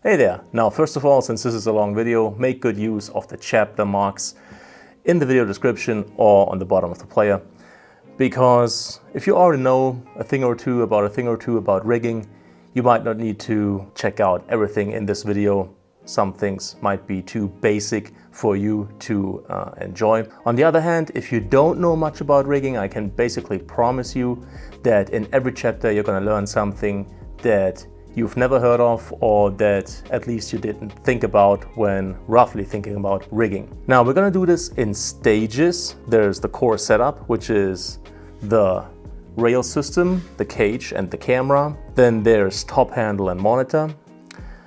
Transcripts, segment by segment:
Hey there! Now first of all, since this is a long video, make good use of the chapter marks in the video description or on the bottom of the player, because if you already know a thing or two about rigging, you might not need to check out everything in this video. Some things might be too basic for you to enjoy. On the other hand, if you don't know much about rigging, I can basically promise you that in every chapter you're going to learn something that you've never heard of, or that at least you didn't think about when roughly thinking about rigging. Now we're going to do this in stages. There's the core setup, which is the rail system, the cage and the camera. Then there's top handle and monitor.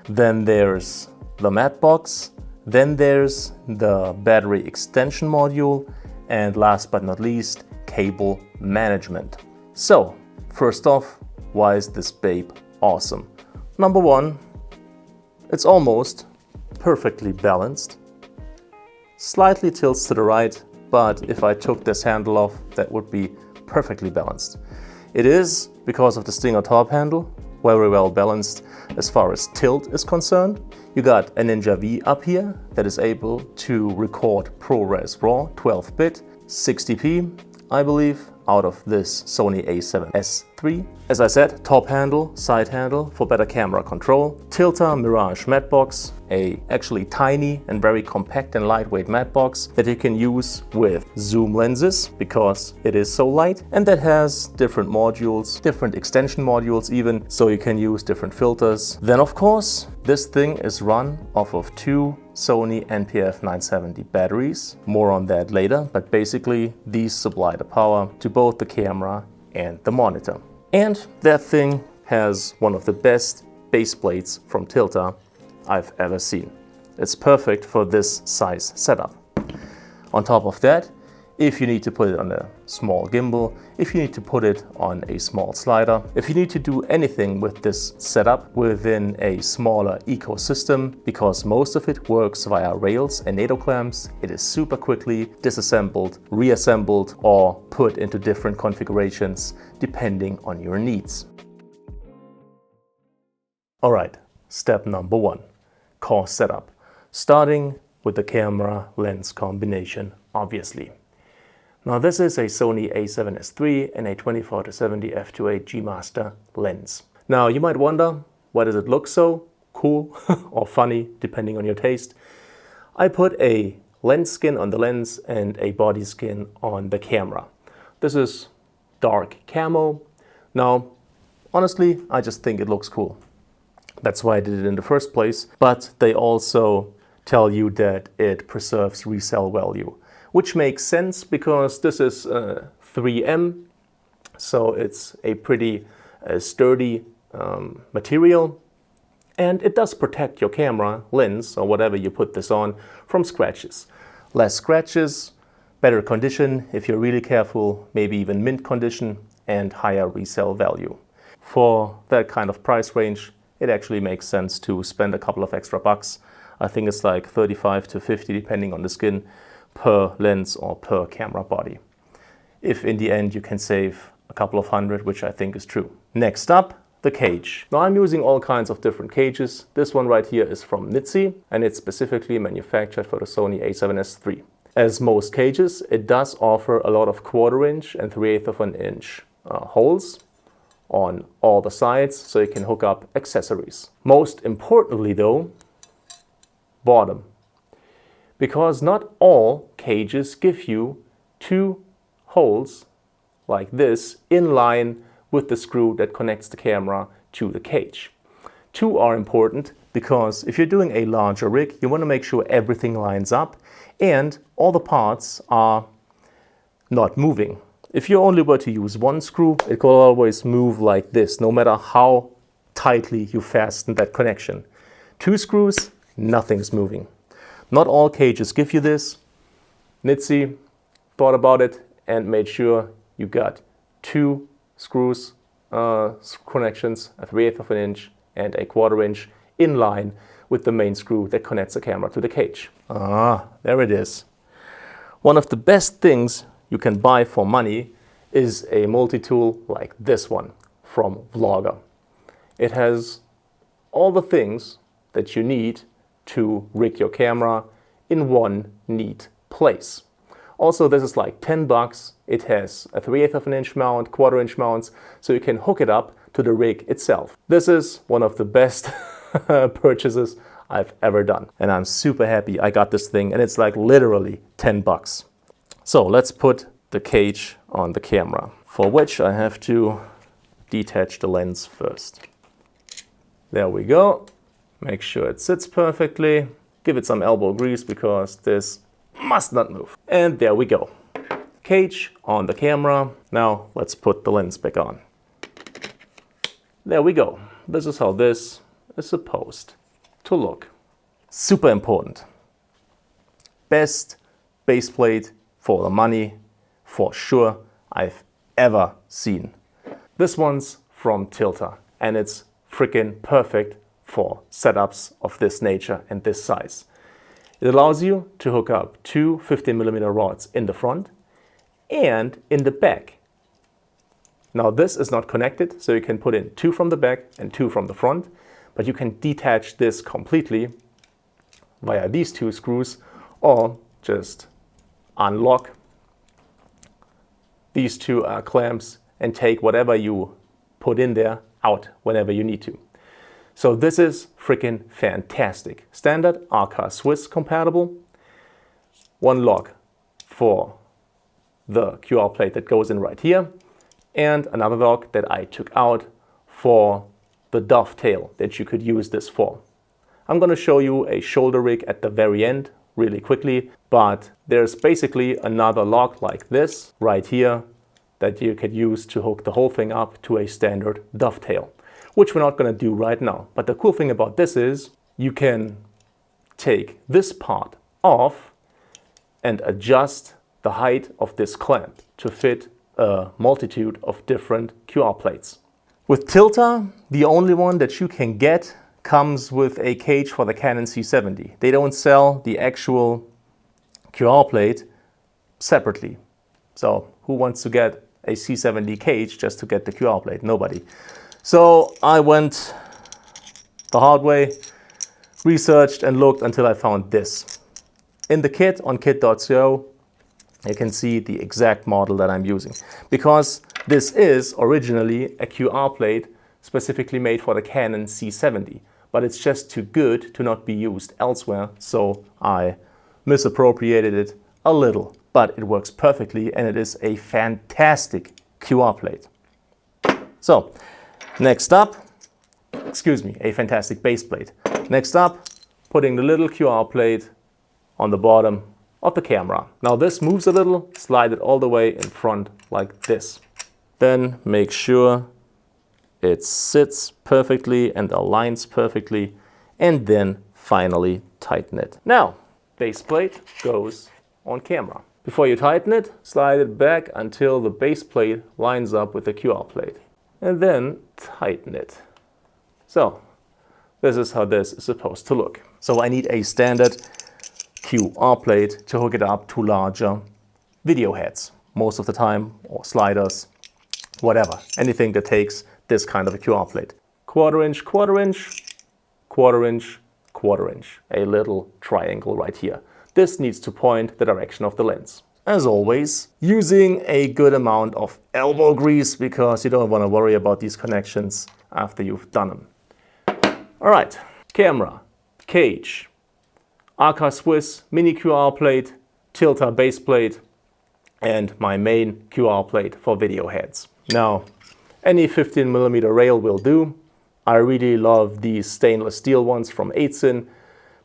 Then there's the mat box. Then there's the battery extension module. And last but not least, cable management. So first off, why is this babe awesome? Number one, it's almost perfectly balanced. Slightly tilts to the right, but if I took this handle off, that would be perfectly balanced. It is, because of the Stinger top handle, very well balanced as far as tilt is concerned. You got a Ninja V up here that is able to record ProRes RAW 12-bit, 60p, I believe, out of this Sony a7S III. As I said, top handle, side handle for better camera control. Tilta Mirage matte box, a actually tiny and very compact and lightweight matte box that you can use with zoom lenses because it is so light, and that has different modules, different extension modules even, so you can use different filters. Then of course, this thing is run off of two Sony NPF 970 batteries. More on that later, but basically these supply the power to both the camera and the monitor. And that thing has one of the best base plates from Tilta I've ever seen. It's perfect for this size setup. On top of that, if you need to put it on a small gimbal, if you need to put it on a small slider, if you need to do anything with this setup within a smaller ecosystem, because most of it works via rails and NATO clamps, it is super quickly disassembled, reassembled, or put into different configurations depending on your needs. Alright, step number one, core setup. Starting with the camera lens combination, obviously. Now this is a Sony a7S III and a 24-70 f2.8 G Master lens. Now you might wonder, why does it look so cool or funny, depending on your taste? I put a lens skin on the lens and a body skin on the camera. This is dark camo. Now, honestly, I just think it looks cool. That's why I did it in the first place, but they also tell you that it preserves resale value, which makes sense because this is 3M, so it's a pretty sturdy material, and it does protect your camera lens or whatever you put this on from scratches. Less scratches, better condition if you're really careful, maybe even mint condition, and higher resale value. For that kind of price range, it actually makes sense to spend a couple of extra bucks. I think it's like 35 to 50 depending on the skin, per lens or per camera body. If in the end you can save a couple of hundred, which I think is true. Next up, the cage. Now I'm using all kinds of different cages. This one right here is from Nitze, and it's specifically manufactured for the Sony a7S III. As most cages, it does offer a lot of 1/4 inch and 3/8 of an inch holes on all the sides, so you can hook up accessories. Most importantly though, bottom. Because not all cages give you 2 holes like this in line with the screw that connects the camera to the cage. 2 are important because if you're doing a larger rig, you want to make sure everything lines up and all the parts are not moving. If you only were to use 1 screw, it could always move like this, no matter how tightly you fasten that connection. 2 screws, nothing's moving. Not all cages give you this. Nitze thought about it and made sure you got 2 screws, connections, a 3/8 of an inch and a 1/4 inch in line with the main screw that connects the camera to the cage. Ah, there it is. One of the best things you can buy for money is a multi-tool like this one from Vlogger. It has all the things that you need to rig your camera in one neat place. Also, this is like 10 bucks. It has a 3/8 of an inch mount, 1/4 inch mounts, so you can hook it up to the rig itself. This is one of the best purchases I've ever done. And I'm super happy I got this thing, and it's like literally 10 bucks. So let's put the cage on the camera, for which I have to detach the lens first. There we go. Make sure it sits perfectly. Give it some elbow grease because this must not move. And there we go. Cage on the camera. Now let's put the lens back on. There we go. This is how this is supposed to look. Super important. Best base plate for the money, for sure, I've ever seen. This one's from Tilta, and it's freaking perfect for setups of this nature and this size. It allows you to hook up two 15mm rods in the front and in the back. Now this is not connected, so you can put in two from the back and two from the front, but you can detach this completely via these two screws, or just unlock these two clamps and take whatever you put in there out whenever you need to. So this is freaking fantastic. Standard Arca Swiss compatible. One lock for the QR plate that goes in right here, and another lock that I took out for the dovetail that you could use this for. I'm going to show you a shoulder rig at the very end really quickly, but there's basically another lock like this right here that you could use to hook the whole thing up to a standard dovetail, which we're not going to do right now. But the cool thing about this is you can take this part off and adjust the height of this clamp to fit a multitude of different QR plates. With Tilta, the only one that you can get comes with a cage for the Canon C70. They don't sell the actual QR plate separately. So who wants to get a C70 cage just to get the QR plate? Nobody. So I went the hard way, researched and looked until I found this. In the kit on kit.co, you can see the exact model that I'm using, because this is originally a QR plate specifically made for the Canon C70, but it's just too good to not be used elsewhere, so I misappropriated it a little, but it works perfectly and it is a fantastic QR plate. So next up, a fantastic base plate. Next up, putting the little QR plate on the bottom of the camera. Now this moves a little, slide it all the way in front like this. Then make sure it sits perfectly and aligns perfectly, and then finally tighten it. Now, base plate goes on camera. Before you tighten it, slide it back until the base plate lines up with the QR plate, and then tighten it. So this is how this is supposed to look. So I need a standard QR plate to hook it up to larger video heads most of the time, or sliders, whatever, anything that takes this kind of a QR plate. 1/4 inch, 1/4 inch, 1/4 inch, 1/4 inch, a little triangle right here. This needs to point the direction of the lens. As always, using a good amount of elbow grease, because you don't want to worry about these connections after you've done them. All right, camera, cage, Arca Swiss mini QR plate, Tilta base plate, and my main QR plate for video heads. Now, any 15mm rail will do. I really love these stainless steel ones from nitze,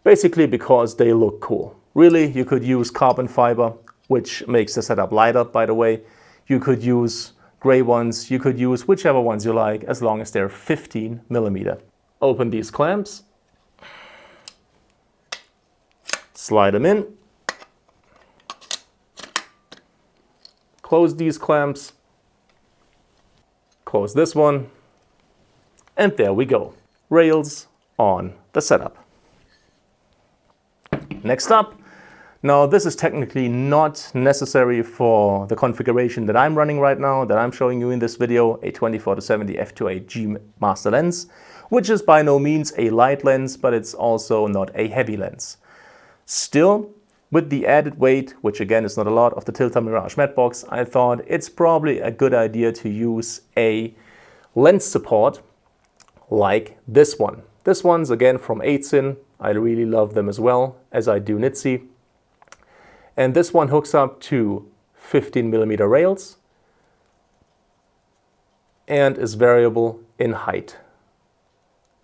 basically because they look cool. Really, you could use carbon fiber, which makes the setup lighter, by the way. You could use gray ones, you could use whichever ones you like, as long as they're 15mm. Open these clamps, slide them in, close these clamps, close this one, and there we go. Rails on the setup. Next up, now this is technically not necessary for the configuration that I'm running right now, that I'm showing you in this video, a 24-70 f2.8 G master lens. which is by no means a light lens, but it's also not a heavy lens. Still, with the added weight, which again is not a lot, of the Tilta Mirage matte box, I thought it's probably a good idea to use a lens support like this one. This one's again from nitze. I really love them as well, as I do nitze. And this one hooks up to 15mm rails and is variable in height.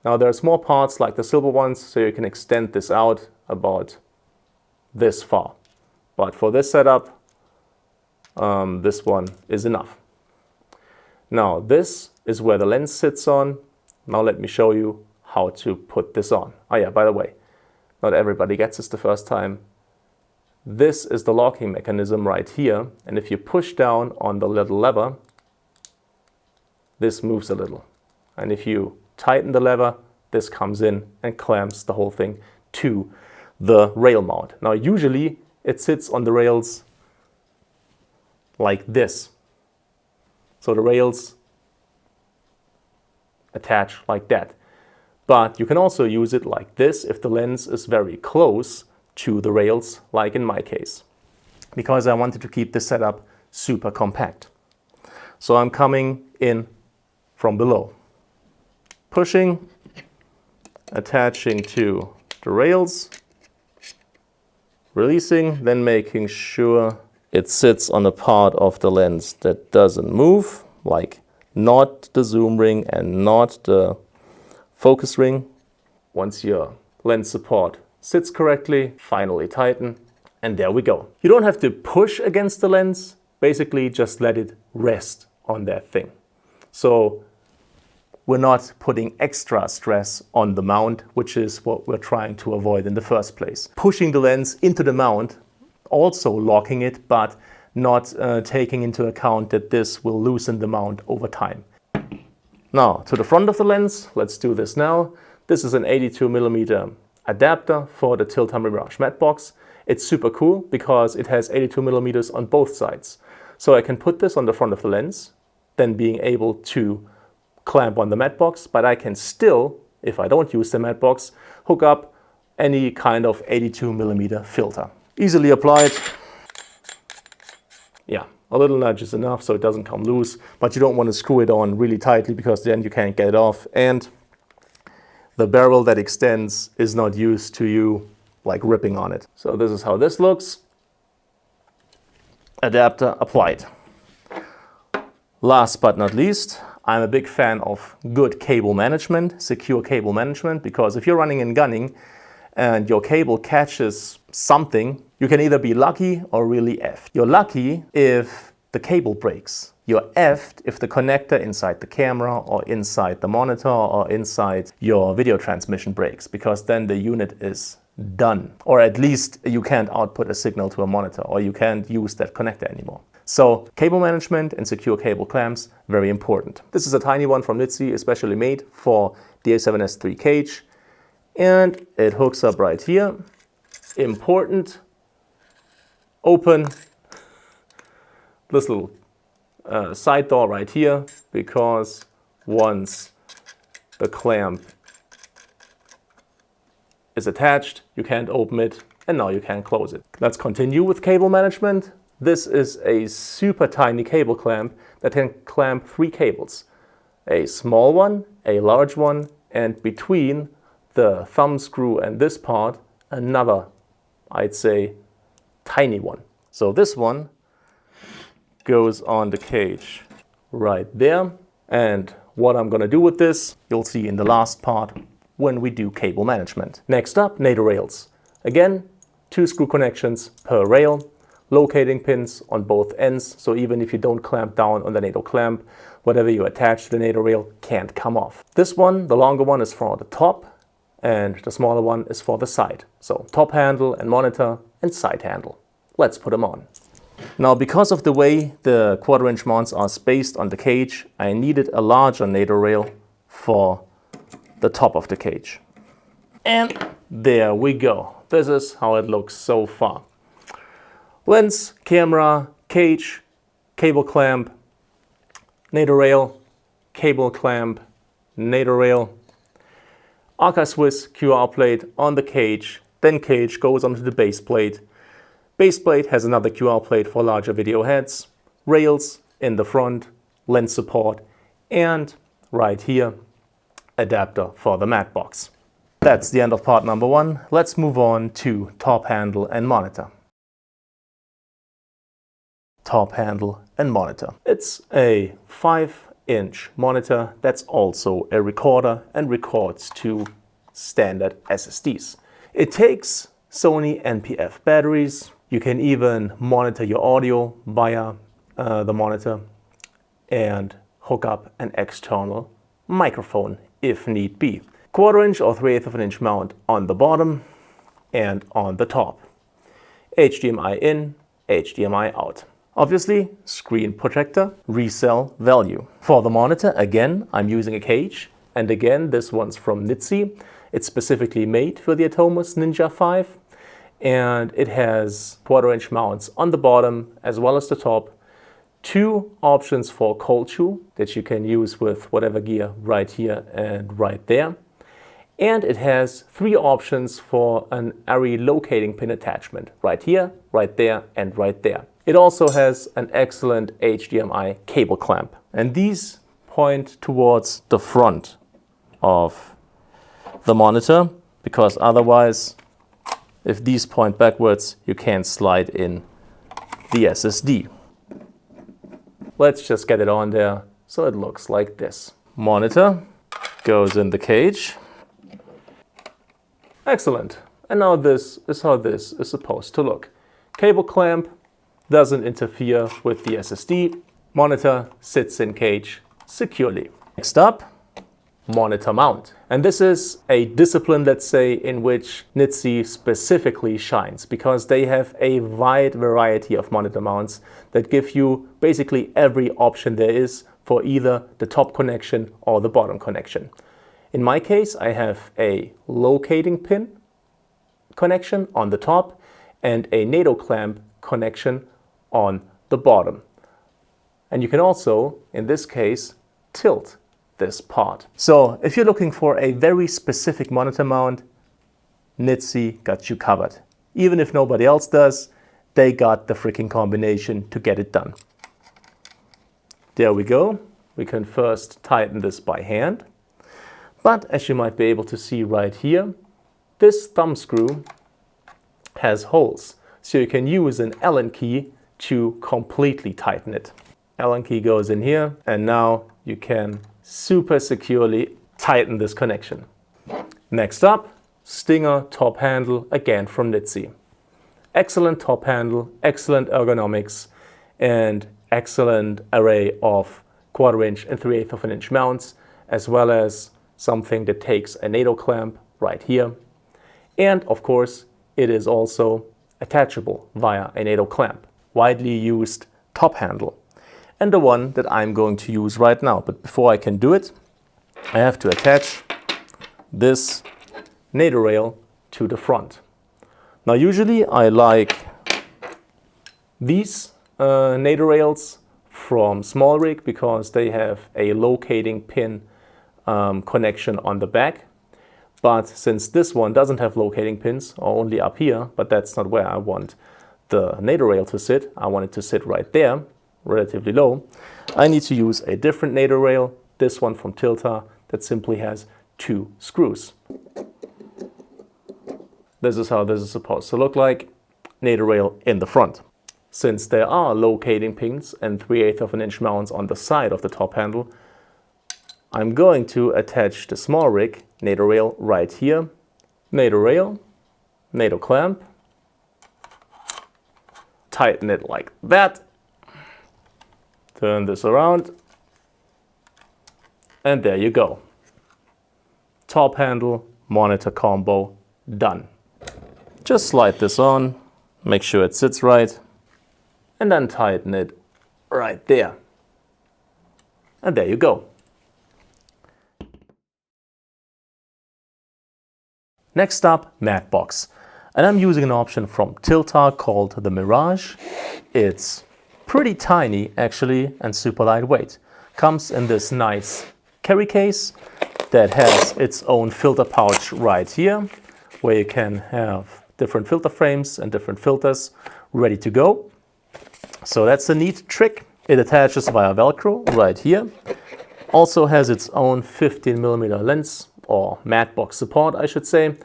Now there are small parts like the silver ones, so you can extend this out about this far. But for this setup, this one is enough. Now this is where the lens sits on. Now let me show you how to put this on. Oh yeah, by the way, not everybody gets this the first time. This is the locking mechanism right here, and if you push down on the little lever, this moves a little. And if you tighten the lever, this comes in and clamps the whole thing to the rail mount. Now usually it sits on the rails like this. So the rails attach like that. But you can also use it like this if the lens is very close to the rails, like in my case, because I wanted to keep this setup super compact. So I'm coming in from below, pushing, attaching to the rails, releasing, then making sure it sits on a part of the lens that doesn't move, like not the zoom ring and not the focus ring. Once your lens support sits correctly, finally tighten, and there we go. You don't have to push against the lens, basically just let it rest on that thing. So we're not putting extra stress on the mount, which is what we're trying to avoid in the first place. Pushing the lens into the mount, also locking it, but not taking into account that this will loosen the mount over time. Now to the front of the lens, let's do this now. This is an 82mm adapter for the Tilta Mirage matte box. It's super cool because it has 82mm on both sides. So I can put this on the front of the lens, then being able to clamp on the matte box, but I can still, if I don't use the matte box, hook up any kind of 82mm filter. Easily applied. Yeah, a little nudge is enough so it doesn't come loose, but you don't want to screw it on really tightly because then you can't get it off. And the barrel that extends is not used to you like ripping on it. So this is how this looks. Adapter applied. Last but not least, I'm a big fan of good cable management, secure cable management, because if you're running and gunning and your cable catches something, you can either be lucky or really effed. You're lucky if the cable breaks. You're effed if the connector inside the camera or inside the monitor or inside your video transmission breaks, because then the unit is done. Or at least you can't output a signal to a monitor, or you can't use that connector anymore. So cable management and secure cable clamps, very important. This is a tiny one from nitze, especially made for the A7S III cage. And it hooks up right here. Important. Open this little side door right here, because once the clamp is attached, you can't open it, and now you can close it. Let's continue with cable management. This is a super tiny cable clamp that can clamp 3 cables. A small one, a large one, and between the thumb screw and this part, another, I'd say, tiny one. So this one goes on the cage right there. And what I'm gonna do with this, you'll see in the last part when we do cable management. Next up, NATO rails. Again, 2 screw connections per rail. Locating pins on both ends, so even if you don't clamp down on the NATO clamp, whatever you attach to the NATO rail can't come off. This one, the longer one, is for the top, and the smaller one is for the side. So top handle and monitor and side handle. Let's put them on. Now, because of the way the 1/4" mounts are spaced on the cage, I needed a larger NATO rail for the top of the cage. And there we go. This is how it looks so far. Lens, camera, cage, cable clamp, NATO rail, cable clamp, NATO rail, Swiss QR plate on the cage, then cage goes onto the base plate. Base plate has another QR plate for larger video heads, rails in the front, lens support, and right here, adapter for the mat box. That's the end of part number 1. Let's move on to top handle and monitor. Top handle and monitor. It's a 5-inch monitor that's also a recorder and records to standard SSDs. It takes Sony NPF batteries. You can even monitor your audio via the monitor and hook up an external microphone if need be. 1/4 inch or 3/8 of an inch mount on the bottom and on the top. HDMI in, HDMI out. Obviously, screen protector, resale value. For the monitor, again, I'm using a cage. And again, this one's from Nitze. It's specifically made for the Atomos Ninja 5. And it has 1/4 inch mounts on the bottom as well as the top. 2 options for cold shoe that you can use with whatever gear right here and right there. And it has 3 options for an array locating pin attachment right here, right there, and right there. It also has an excellent HDMI cable clamp. And these point towards the front of the monitor, because otherwise, if these point backwards, you can't slide in the SSD. Let's just get it on there so it looks like this. Monitor goes in the cage. Excellent. And now this is how this is supposed to look. Cable clamp doesn't interfere with the SSD. Monitor sits in cage securely. Next up, monitor mount. And this is a discipline, let's say, in which Nitze specifically shines, because they have a wide variety of monitor mounts that give you basically every option there is for either the top connection or the bottom connection. In my case, I have a locating pin connection on the top and a NATO clamp connection on the bottom. And you can also, in this case, tilt this part. So if you're looking for a very specific monitor mount, Nitze got you covered. Even if nobody else does, they got the freaking combination to get it done. There we go. We can first tighten this by hand. But as you might be able to see right here, this thumb screw has holes. So you can use an Allen key to completely tighten it. Allen key goes in here, and now you can super securely tighten this connection. Next up, Stinger top handle, again from Nitze. Excellent top handle, excellent ergonomics, and excellent array of 1/4 inch and 3/8 of an inch mounts, as well as something that takes a NATO clamp right here. And of course, it is also attachable via a NATO clamp. Widely used top handle. And the one that I'm going to use right now. But before I can do it, I have to attach this NATO rail to the front. Now usually I like these NATO rails from Small Rig because they have a locating pin connection on the back. But since this one doesn't have locating pins, or only up here, but that's not where I want the NATO rail to sit, I want it to sit right there, relatively low, I need to use a different NATO rail, this one from Tilta, that simply has 2 screws. This is how this is supposed to look like, NATO rail in the front. Since there are locating pins and 3/8 of an inch mounts on the side of the top handle, I'm going to attach the Small Rig NATO rail right here. NATO rail, NATO clamp, tighten it like that, turn this around, and there you go. Top handle, monitor combo, done. Just slide this on, make sure it sits right, and then tighten it right there. And there you go. Next up, mat box. And I'm using an option from Tilta called the Mirage. It's pretty tiny actually and super lightweight. Comes in this nice carry case. that has its own filter pouch right here, where you can have different filter frames and different filters ready to go. So that's a neat trick. It attaches via Velcro right here. Also has its own 15mm lens, or matte box support I should say,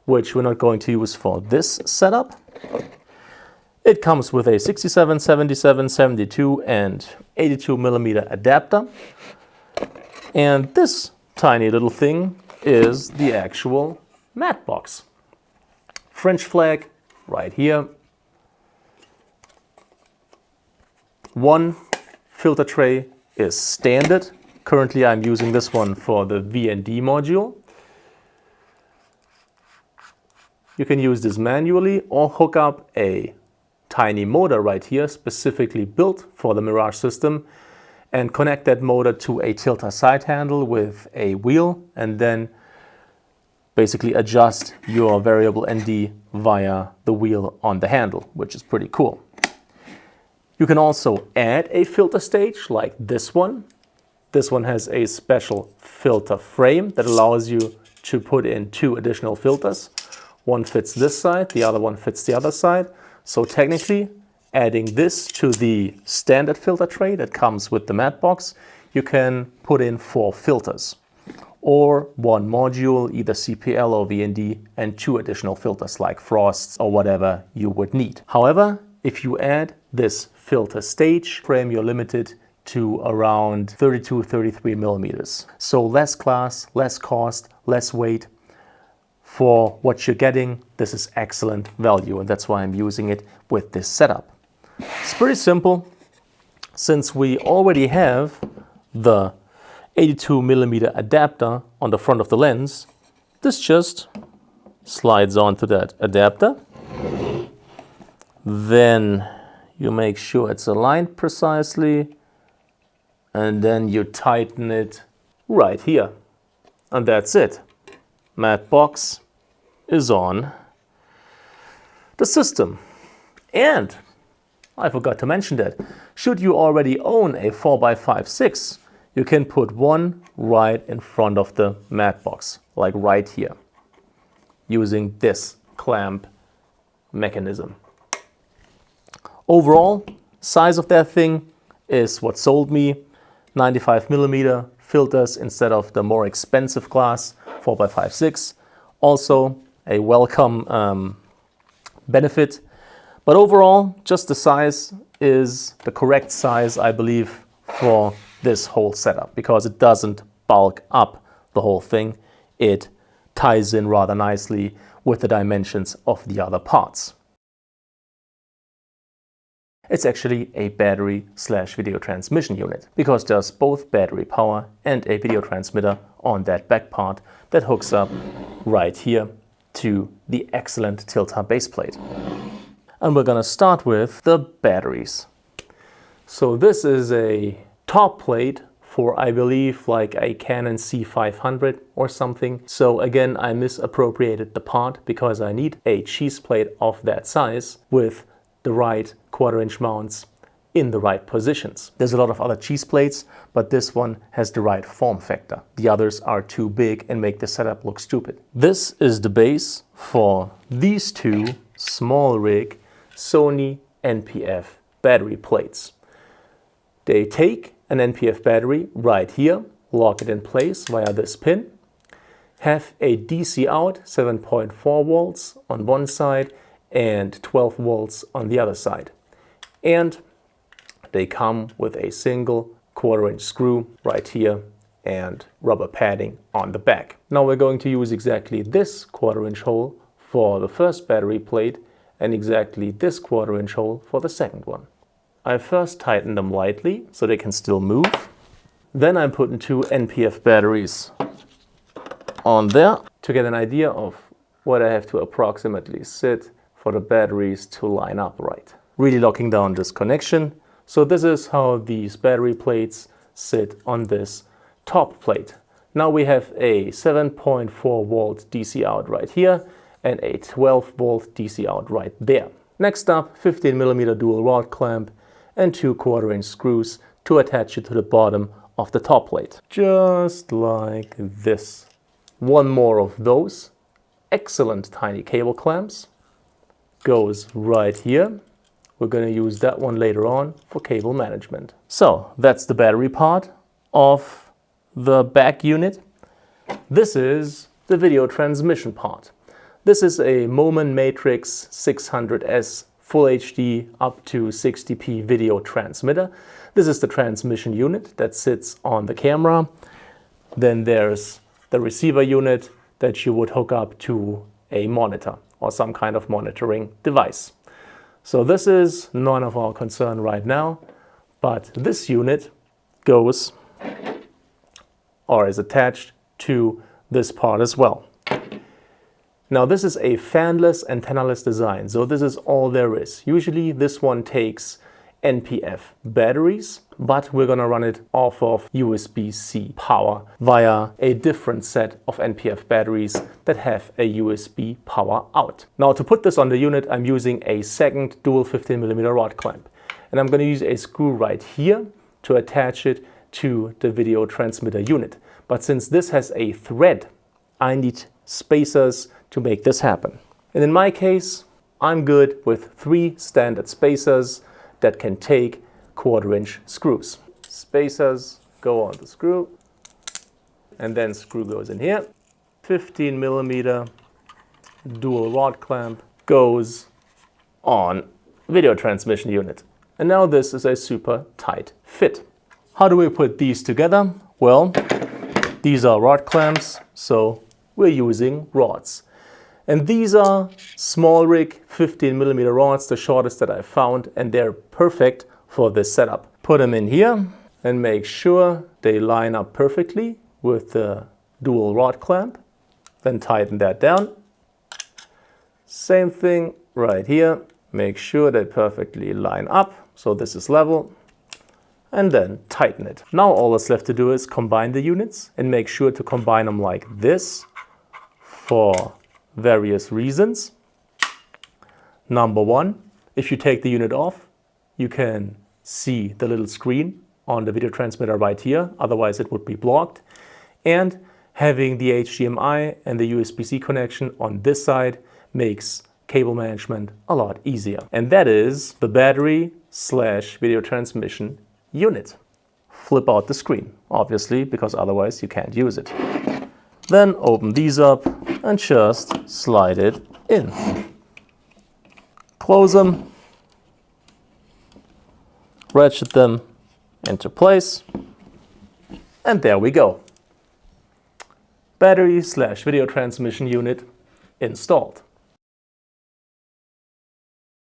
which we're not going to use for this setup. It comes with a 67, 77, 72 and 82mm adapter. And this tiny little thing is the actual matte box. French flag right here. One filter tray is standard. Currently I'm using this one for the V&D module. You can use this manually or hook up a tiny motor right here specifically built for the Mirage system and connect that motor to a tilta side handle with a wheel and then basically adjust your variable ND via the wheel on the handle, which is pretty cool. You can also add a filter stage like this one. This one has a special filter frame that allows you to put in 2 additional filters. One fits this side, the other one fits the other side. So technically, adding this to the standard filter tray that comes with the matte box, you can put in 4 filters. Or one module, either CPL or VND, and 2 additional filters like frosts or whatever you would need. However, if you add this filter stage frame, you're limited to around 32-33mm. So less class, less cost, less weight. For what you're getting, this is excellent value, and that's why I'm using it with this setup. It's pretty simple. Since we already have the 82mm adapter on the front of the lens, this just slides onto that adapter. Then you make sure it's aligned precisely, and then you tighten it right here. And that's it. Matte box is on the system. And I forgot to mention that should you already own a 4x5.6, you can put one right in front of the matte box, like right here, using this clamp mechanism. Overall, size of that thing is what sold me. 95mm filters instead of the more expensive glass 4x5.6. Also a welcome benefit. But overall, just the size is the correct size, I believe, for this whole setup, because it doesn't bulk up the whole thing. It ties in rather nicely with the dimensions of the other parts. It's actually a battery/video transmission unit, because there's both battery power and a video transmitter on that back part that hooks up right here to the excellent tilta baseplate. And we're gonna start with the batteries. So this is a top plate for, I believe, like a Canon C500 or something. So again, I misappropriated the part because I need a cheese plate of that size with the right 1/4" mounts in the right positions. There's a lot of other cheese plates, but this one has the right form factor. The others are too big and make the setup look stupid. This is the base for these 2 small rig Sony NPF battery plates. They take an NPF battery right here, lock it in place via this pin, have a DC out 7.4 volts on one side and 12 volts on the other side. And they come with a single 1/4" screw right here and rubber padding on the back. Now we're going to use exactly this 1/4" hole for the first battery plate and exactly this 1/4" hole for the second one. I first tighten them lightly so they can still move. Then I'm putting 2 NPF batteries on there to get an idea of what I have to approximately sit for the batteries to line up right. Really locking down this connection. So this is how these battery plates sit on this top plate. Now we have a 7.4 volt DC out right here and a 12 volt DC out right there. Next up, 15mm dual rod clamp and 2 1/4" screws to attach it to the bottom of the top plate. Just like this. One more of those excellent tiny cable clamps goes right here. We're going to use that one later on for cable management. So that's the battery part of the back unit. This is the video transmission part. This is a Moment Matrix 600S Full HD up to 60p video transmitter. This is the transmission unit that sits on the camera. Then there's the receiver unit that you would hook up to a monitor or some kind of monitoring device. So this is none of our concern right now, but this unit goes or is attached to this part as well. Now this is a fanless, antennaless design, so this is all there is. Usually this one takes NPF batteries, but we're gonna run it off of USB-C power via a different set of NPF batteries that have a USB power out. Now to put this on the unit, I'm using a second dual 15mm rod clamp. And I'm gonna use a screw right here to attach it to the video transmitter unit. But since this has a thread, I need spacers to make this happen. And in my case, I'm good with 3 standard spacers that can take 1/4" screws. Spacers go on the screw, and then screw goes in here. 15mm dual rod clamp goes on video transmission unit. And now this is a super tight fit. How do we put these together? Well, these are rod clamps, so we're using rods. And these are small rig 15mm rods, the shortest that I found, and they're perfect for this setup. Put them in here and make sure they line up perfectly with the dual rod clamp. Then tighten that down. Same thing right here. Make sure they perfectly line up, so this is level. And then tighten it. Now all that's left to do is combine the units and make sure to combine them like this for various reasons. Number one, if you take the unit off, you can see the little screen on the video transmitter right here, otherwise it would be blocked. And having the HDMI and the USB-C connection on this side makes cable management a lot easier. And that is the battery/video transmission unit. Flip out the screen, obviously, because otherwise you can't use it. Then open these up and just slide it in. Close them, ratchet them into place, and there we go. Battery/video transmission unit installed.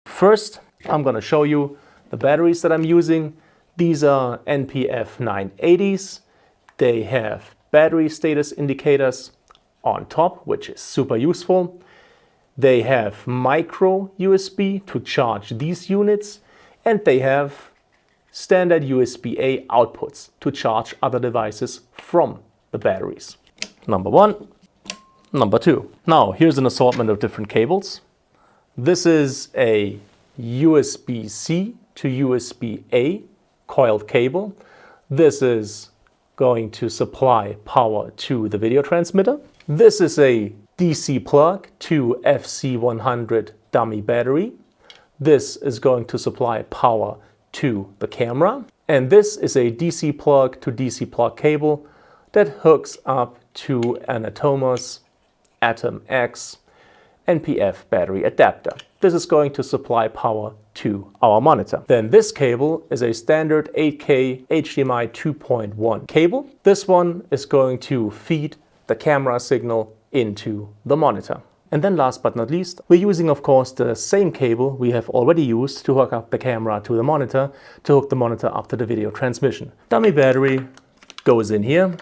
First, I'm going to show you the batteries that I'm using. These are NPF 980s. They have battery status indicators on top, which is super useful. They have micro USB to charge these units, and they have standard USB-A outputs to charge other devices from the batteries. Number one. Number two. Now here's an assortment of different cables. This is a USB-C to USB-A coiled cable. This is going to supply power to the video transmitter. This is a DC plug to FC100 dummy battery. This is going to supply power to the camera. And this is a DC plug to DC plug cable that hooks up to an Atomos Atom X NPF battery adapter. This is going to supply power to our monitor. Then this cable is a standard 8K HDMI 2.1 cable. This one is going to feed the camera signal into the monitor. And then last but not least, we're using, of course, the same cable we have already used to hook up the camera to the monitor, to hook the monitor up to the video transmission. Dummy battery goes in here.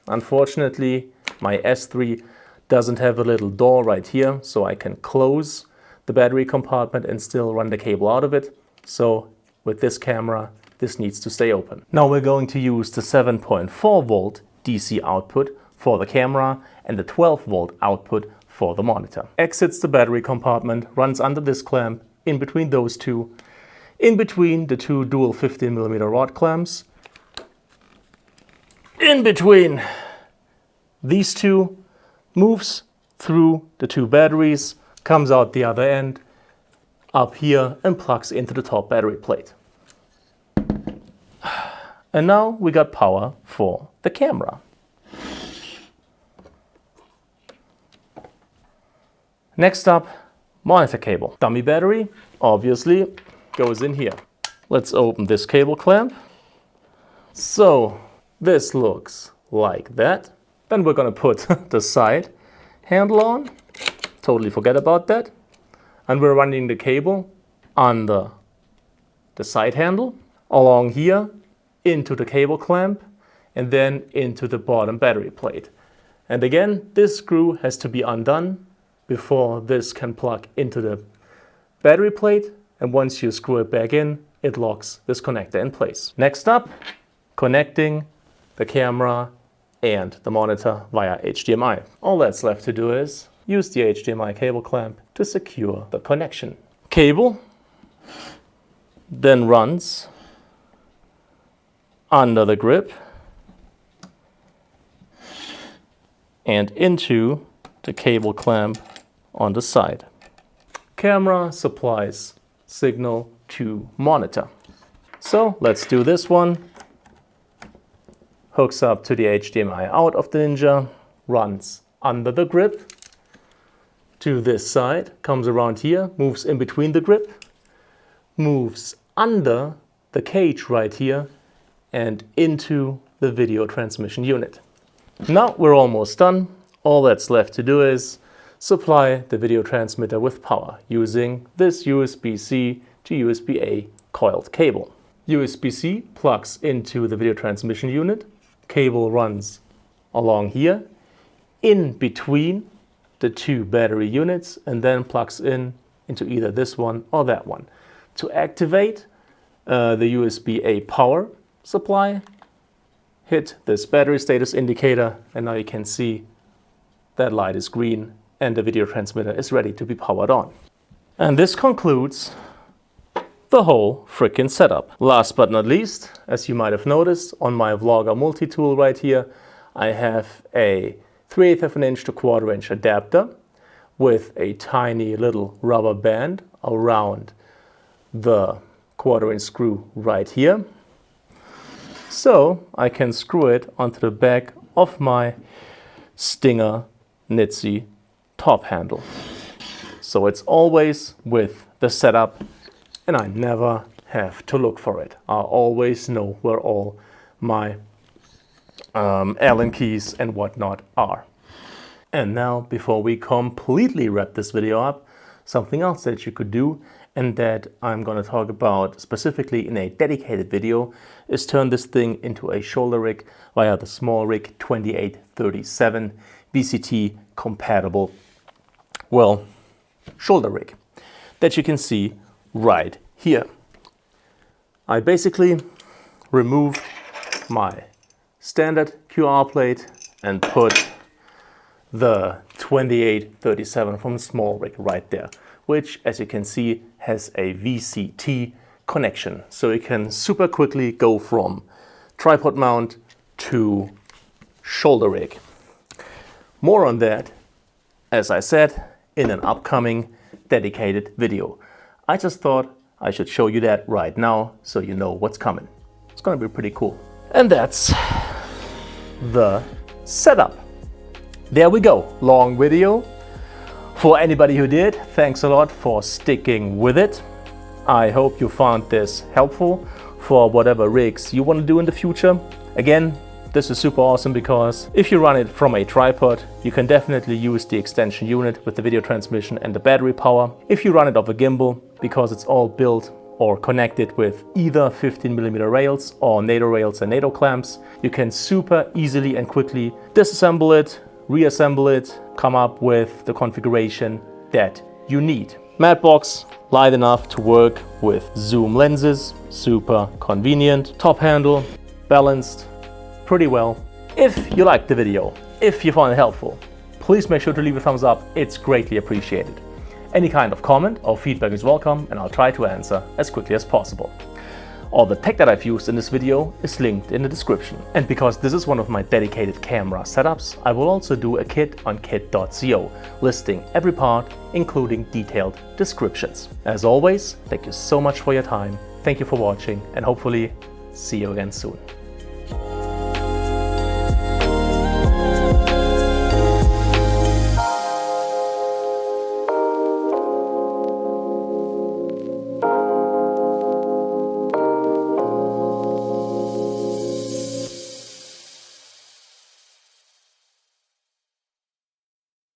Unfortunately, my S3 doesn't have a little door right here, so I can close the battery compartment and still run the cable out of it. So with this camera, this needs to stay open. Now we're going to use the 7.4 volt DC output for the camera and the 12 volt output for the monitor. Exits the battery compartment, runs under this clamp, in between those two, in between the two dual 15mm rod clamps, in between these two, moves through the two batteries, comes out the other end, up here, and plugs into the top battery plate. And now we got power for the camera. Next up, monitor cable. Dummy battery, obviously, goes in here. Let's open this cable clamp. So this looks like that. Then we're gonna put the side handle on. Totally forget about that. And we're running the cable under the side handle, along here, into the cable clamp, and then into the bottom battery plate. And again, this screw has to be undone before this can plug into the battery plate. And once you screw it back in, it locks this connector in place. Next up, connecting the camera and the monitor via HDMI. All that's left to do is use the HDMI cable clamp to secure the connection. Cable then runs under the grip and into the cable clamp on the side. Camera supplies signal to monitor. So let's do this one. Hooks up to the HDMI out of the Ninja, runs under the grip to this side, comes around here, moves in between the grip, moves under the cage right here and into the video transmission unit. Now we're almost done. All that's left to do is supply the video transmitter with power using this USB-C to USB-A coiled cable. USB-C plugs into the video transmission unit. Cable runs along here, in between the two battery units, and then plugs into either this one or that one. To activate the USB-A power supply, hit this battery status indicator, and now you can see that light is green and the video transmitter is ready to be powered on. And this concludes the whole frickin' setup. Last but not least, as you might have noticed on my Vlogger multi-tool right here, I have a 3/8 of an inch to 1/4 inch adapter with a tiny little rubber band around the 1/4 inch screw right here. So I can screw it onto the back of my Stinger nitze top handle. So it's always with the setup and I never have to look for it. I always know where all my Allen keys and whatnot are. And now, before we completely wrap this video up, something else that you could do and that I'm going to talk about specifically in a dedicated video is turn this thing into a shoulder rig via the small rig 2837 VCT compatible, well, shoulder rig that you can see right here. I basically removed my standard QR plate and put the 2837 from the small rig right there, which, as you can see, has a VCT connection. So you can super quickly go from tripod mount to shoulder rig. More on that, as I said, in an upcoming dedicated video. I just thought I should show you that right now so you know what's coming. It's gonna be pretty cool. And that's the setup. There we go, long video. For anybody who did, thanks a lot for sticking with it. I hope you found this helpful for whatever rigs you want to do in the future. Again, this is super awesome because if you run it from a tripod, you can definitely use the extension unit with the video transmission and the battery power. If you run it off a gimbal, because it's all built or connected with either 15mm rails or NATO rails and NATO clamps, you can super easily and quickly disassemble it, reassemble it, come up with the configuration that you need. Matte box, light enough to work with zoom lenses, super convenient. Top handle, balanced pretty well. If you liked the video, if you found it helpful, please make sure to leave a thumbs up. It's greatly appreciated. Any kind of comment or feedback is welcome and I'll try to answer as quickly as possible. All the tech that I've used in this video is linked in the description. And because this is one of my dedicated camera setups, I will also do a kit on kit.co, listing every part, including detailed descriptions. As always, thank you so much for your time, thank you for watching, and hopefully see you again soon.